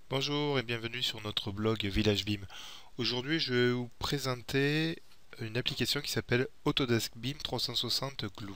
Bonjour et bienvenue sur notre blog Village BIM. Aujourd'hui, je vais vous présenter une application qui s'appelle Autodesk BIM 360 Glue.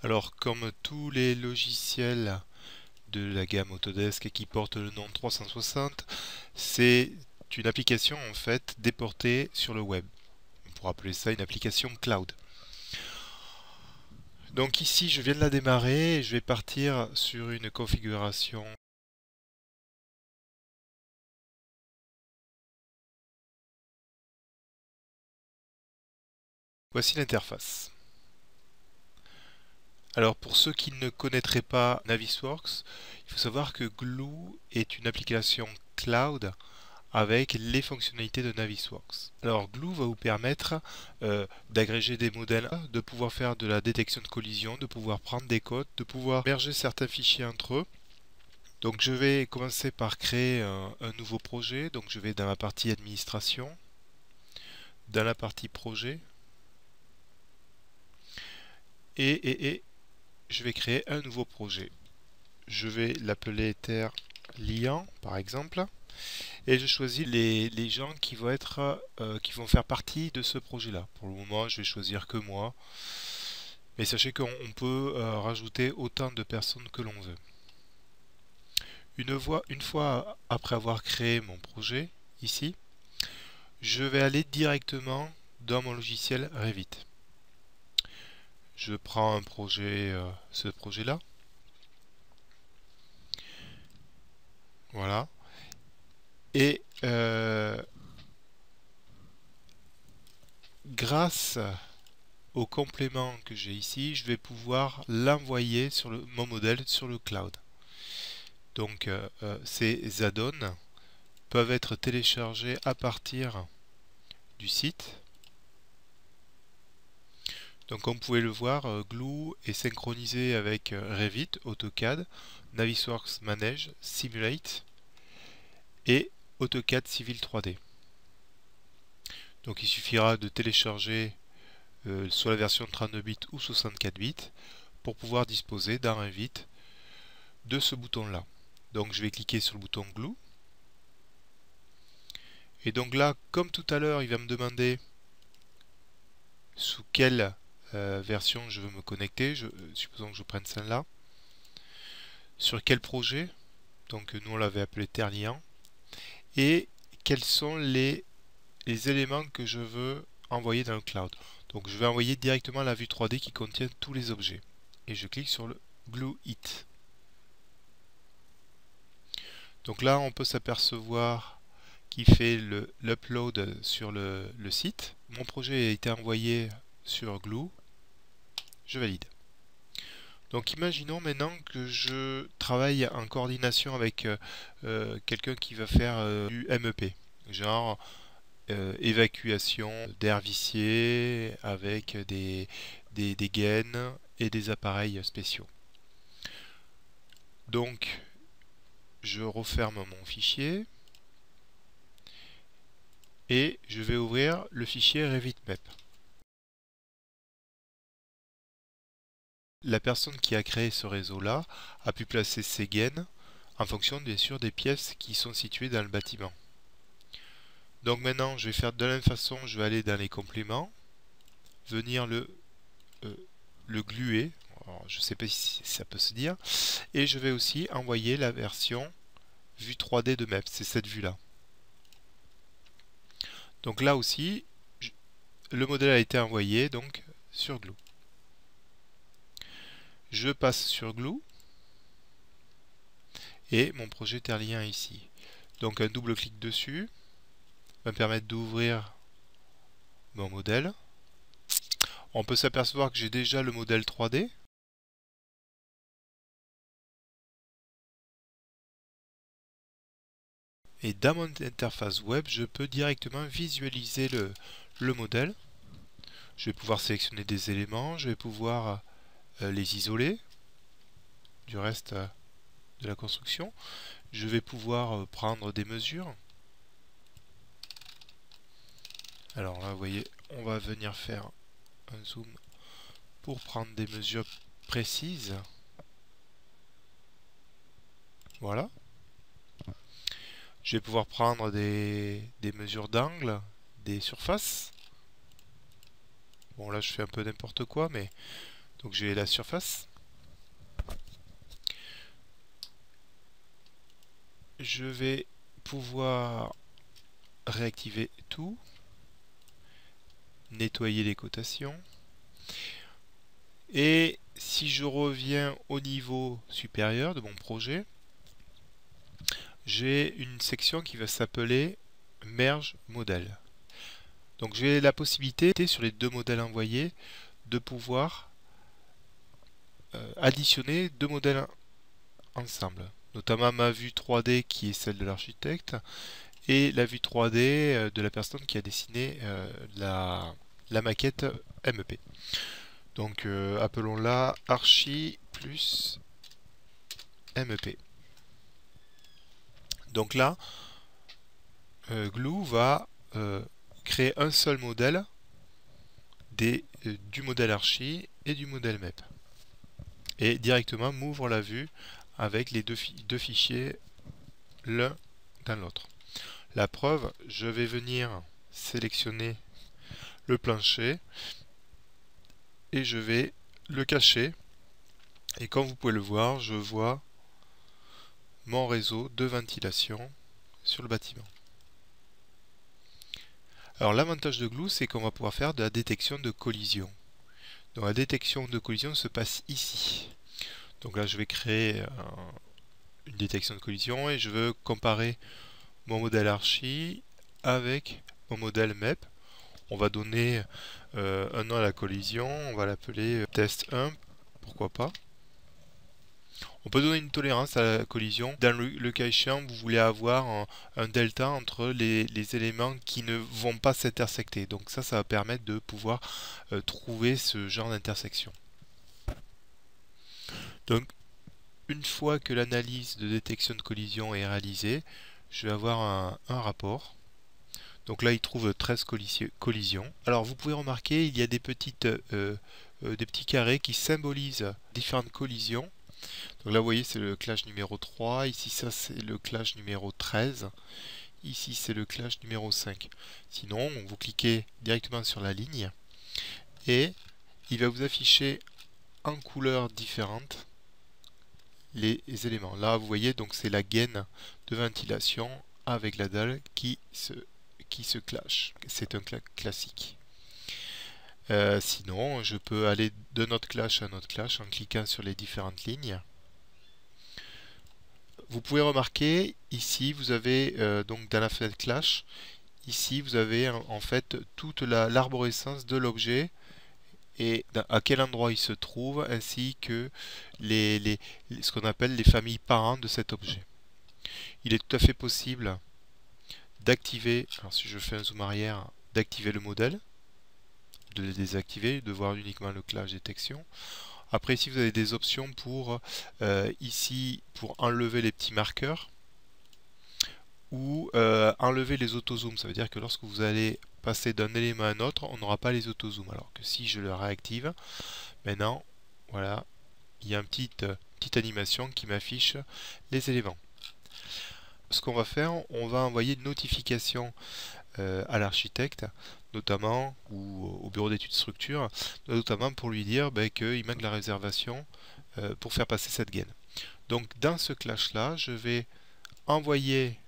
Alors, comme tous les logiciels de la gamme Autodesk qui portent le nom 360, c'est une application en fait déportée sur le web. On pourrait appeler ça une application cloud. Donc ici, je viens de la démarrer et je vais partir sur une configuration. Voici l'interface. Alors pour ceux qui ne connaîtraient pas Navisworks, il faut savoir que Glue est une application cloud avec les fonctionnalités de Navisworks. Alors Glue va vous permettre d'agréger des modèles, de pouvoir faire de la détection de collision, de pouvoir prendre des codes, de pouvoir merger certains fichiers entre eux. Donc je vais commencer par créer un nouveau projet. Donc je vais dans la partie administration, dans la partie projet et je vais créer un nouveau projet. Je vais l'appeler Terre Liant par exemple et je choisis les gens qui vont être qui vont faire partie de ce projet là. Pour le moment je vais choisir que moi, mais sachez qu'on peut rajouter autant de personnes que l'on veut. Une fois après avoir créé mon projet ici, je vais aller directement dans mon logiciel Revit. Je prends un projet, ce projet là, voilà, et grâce au complément que j'ai ici, je vais pouvoir l'envoyer sur mon modèle sur le cloud. Donc ces add-ons peuvent être téléchargés à partir du site. Donc comme vous pouvez le voir, Glue est synchronisé avec Revit, AutoCAD, Navisworks Manage, Simulate et AutoCAD Civil 3D. Donc il suffira de télécharger soit la version 32 bits ou 64 bits pour pouvoir disposer dans Revit de ce bouton là. Donc je vais cliquer sur le bouton Glue. Et donc là, comme tout à l'heure, il va me demander sous quelle version je veux me connecter. Supposons que je prenne celle-là. Sur quel projet. Donc nous on l'avait appelé Terre Liant. Et quels sont les éléments que je veux envoyer dans le cloud. Donc je vais envoyer directement la vue 3D qui contient tous les objets. Et je clique sur le Glue It. Donc là on peut s'apercevoir qui fait l'upload sur le site. Mon projet a été envoyé sur Glue. Je valide. Donc imaginons maintenant que je travaille en coordination avec quelqu'un qui va faire du MEP, genre évacuation d'air vicié avec des gaines et des appareils spéciaux. Donc je referme mon fichier et je vais ouvrir le fichier RevitMap. La personne qui a créé ce réseau-là a pu placer ses gaines en fonction bien sûr des pièces qui sont situées dans le bâtiment. Donc maintenant je vais faire de la même façon, je vais aller dans les compléments, venir le gluer, alors, je ne sais pas si ça peut se dire, et je vais aussi envoyer la version vue 3D de Maps, c'est cette vue-là. Donc là aussi, le modèle a été envoyé donc sur Glue. Je passe sur Glue et mon projet Terre Liant ici. Donc un double clic dessus va me permettre d'ouvrir mon modèle. On peut s'apercevoir que j'ai déjà le modèle 3D. Et dans mon interface web, je peux directement visualiser le modèle. Je vais pouvoir sélectionner des éléments, je vais pouvoir les isoler du reste de la construction. Je vais pouvoir prendre des mesures. Alors là, vous voyez, on va venir faire un zoom pour prendre des mesures précises. Voilà. Je vais pouvoir prendre des mesures d'angle, des surfaces. Bon là je fais un peu n'importe quoi, mais donc j'ai la surface. Je vais pouvoir réactiver tout, nettoyer les cotations. Et si je reviens au niveau supérieur de mon projet, j'ai une section qui va s'appeler Merge Modèle. Donc j'ai la possibilité sur les deux modèles envoyés de pouvoir additionner deux modèles ensemble, notamment ma vue 3D qui est celle de l'architecte et la vue 3D de la personne qui a dessiné la maquette MEP. Donc appelons-la archi plus MEP. Donc là, Glue va créer un seul modèle du modèle archi et du modèle MEP. Et directement m'ouvre la vue avec les deux fichiers l'un dans l'autre. La preuve, je vais venir sélectionner le plancher et je vais le cacher. Et comme vous pouvez le voir, je vois mon réseau de ventilation sur le bâtiment. Alors l'avantage de Glue, c'est qu'on va pouvoir faire de la détection de collision. Donc la détection de collision se passe ici. Donc là je vais créer une détection de collision et je veux comparer mon modèle archi avec mon modèle MEP. On va donner un nom à la collision, on va l'appeler test 1, pourquoi pas. On peut donner une tolérance à la collision. Dans le cas échéant, vous voulez avoir un delta entre les éléments qui ne vont pas s'intersecter. Donc ça va permettre de pouvoir trouver ce genre d'intersection. Donc une fois que l'analyse de détection de collision est réalisée, je vais avoir un rapport. Donc là, il trouve 13 collisions. Alors vous pouvez remarquer, il y a des petits carrés qui symbolisent différentes collisions. Donc là, vous voyez, c'est le clash numéro 3. Ici, ça, c'est le clash numéro 13. Ici, c'est le clash numéro 5. Sinon, vous cliquez directement sur la ligne et il va vous afficher en couleurs différentes les éléments. Là, vous voyez, donc c'est la gaine de ventilation avec la dalle qui se clash. C'est un classique. Sinon, je peux aller de notre clash à notre clash en cliquant sur les différentes lignes. Vous pouvez remarquer ici, vous avez donc dans la fenêtre clash, ici vous avez en fait toute l'arborescence de l'objet et à quel endroit il se trouve, ainsi que ce qu'on appelle les familles parents de cet objet. Il est tout à fait possible d'activer, alors si je fais un zoom arrière, d'activer le modèle, de le désactiver, de voir uniquement le clash détection. Après ici vous avez des options pour ici pour enlever les petits marqueurs ou enlever les autozooms. Ça veut dire que lorsque vous allez passer d'un élément à un autre, on n'aura pas les autozooms. Alors que si je le réactive, maintenant voilà, il y a une petite animation qui m'affiche les éléments. Ce qu'on va faire, on va envoyer une notification à l'architecte, notamment, ou au bureau d'études structure, notamment pour lui dire qu'il manque la réservation pour faire passer cette gaine. Donc dans ce clash là, je vais envoyer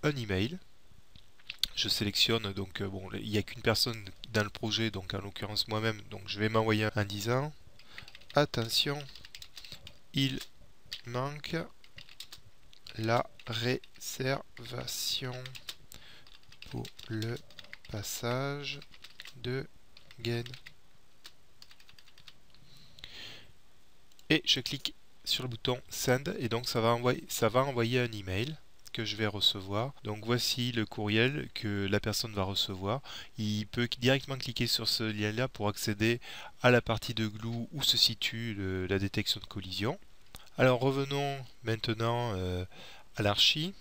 un email. Je sélectionne, donc bon, il n'y a qu'une personne dans le projet, donc en l'occurrence moi-même, donc je vais m'envoyer en disant attention, il manque la réservation pour le passage de gaine. Et je clique sur le bouton Send et donc ça va envoyer un email que je vais recevoir. Donc voici le courriel que la personne va recevoir. Il peut directement cliquer sur ce lien là pour accéder à la partie de Glue où se situe la détection de collision. Alors revenons maintenant à l'archi.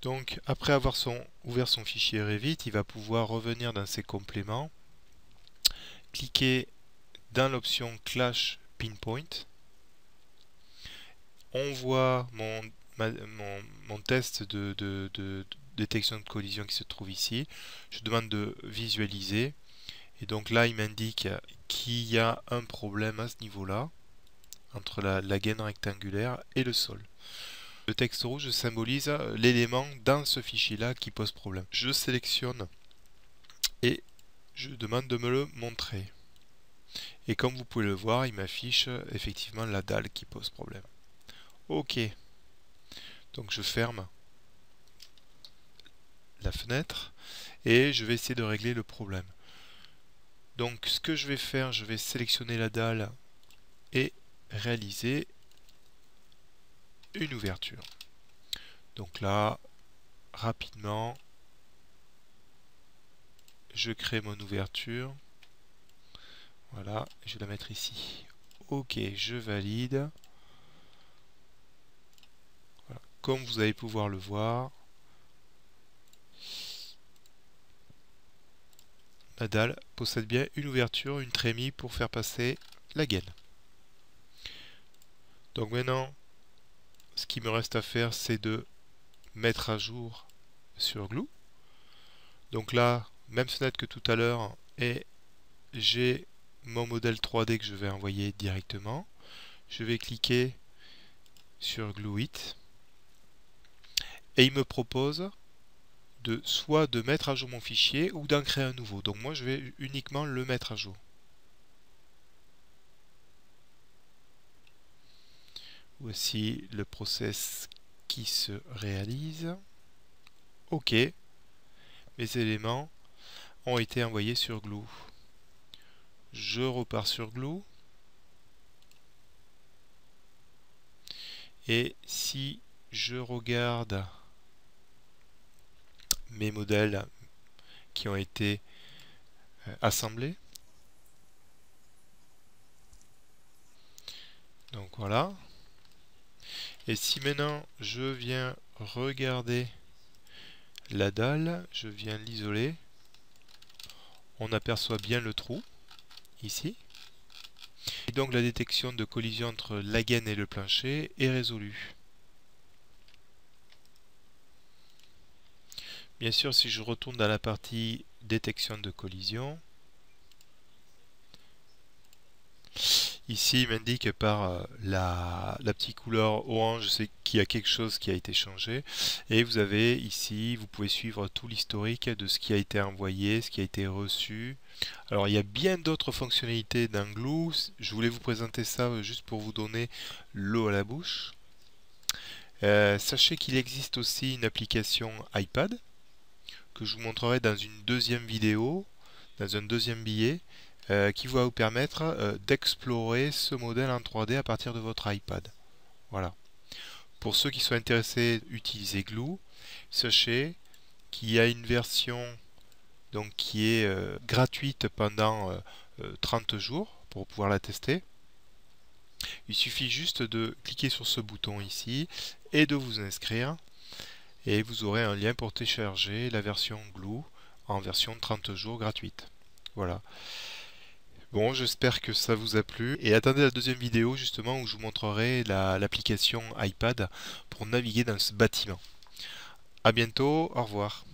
Donc après avoir ouvert son fichier Revit, il va pouvoir revenir dans ses compléments, cliquer dans l'option Clash Pinpoint on voit mon test de détection de collision qui se trouve ici. Je demande de visualiser. Et donc là, il m'indique qu'il y a un problème à ce niveau-là, entre la gaine rectangulaire et le sol. Le texte rouge symbolise l'élément dans ce fichier-là qui pose problème. Je sélectionne et je demande de me le montrer. Et comme vous pouvez le voir, il m'affiche effectivement la dalle qui pose problème. OK. Donc je ferme la fenêtre et je vais essayer de régler le problème. Donc ce que je vais faire, je vais sélectionner la dalle et réaliser une ouverture. Donc là, rapidement, je crée mon ouverture. Voilà, je vais la mettre ici. OK, je valide. Voilà. Comme vous allez pouvoir le voir, la dalle possède bien une ouverture, une trémie pour faire passer la gaine. Donc maintenant, ce qui me reste à faire, c'est de mettre à jour sur Glue. Donc là, même fenêtre que tout à l'heure, et j'ai mon modèle 3D que je vais envoyer directement. Je vais cliquer sur Glue It et il me propose soit de mettre à jour mon fichier ou d'en créer un nouveau. Donc moi je vais uniquement le mettre à jour. Voici le process qui se réalise. OK, mes éléments ont été envoyés sur Glue. Je repars sur Glue. Et si je regarde mes modèles qui ont été assemblés, donc voilà. Et si maintenant je viens regarder la dalle, je viens l'isoler, on aperçoit bien le trou ici. Et donc la détection de collision entre la gaine et le plancher est résolue. Bien sûr, si je retourne dans la partie détection de collision, ici il m'indique par la petite couleur orange qu'il y a quelque chose qui a été changé. Et vous avez ici, vous pouvez suivre tout l'historique de ce qui a été envoyé, ce qui a été reçu. Alors il y a bien d'autres fonctionnalités dans Glue. Je voulais vous présenter ça juste pour vous donner l'eau à la bouche. Sachez qu'il existe aussi une application iPad que je vous montrerai dans une deuxième vidéo, dans un deuxième billet, qui va vous permettre d'explorer ce modèle en 3D à partir de votre iPad. Voilà. Pour ceux qui sont intéressés d'utiliser Glue, sachez qu'il y a une version donc, qui est gratuite pendant 30 jours pour pouvoir la tester. Il suffit juste de cliquer sur ce bouton ici et de vous inscrire. Et vous aurez un lien pour télécharger la version Glue en version 30 jours gratuite. Voilà. Bon, j'espère que ça vous a plu. Et attendez la deuxième vidéo justement où je vous montrerai l'application iPad pour naviguer dans ce bâtiment. A bientôt, au revoir.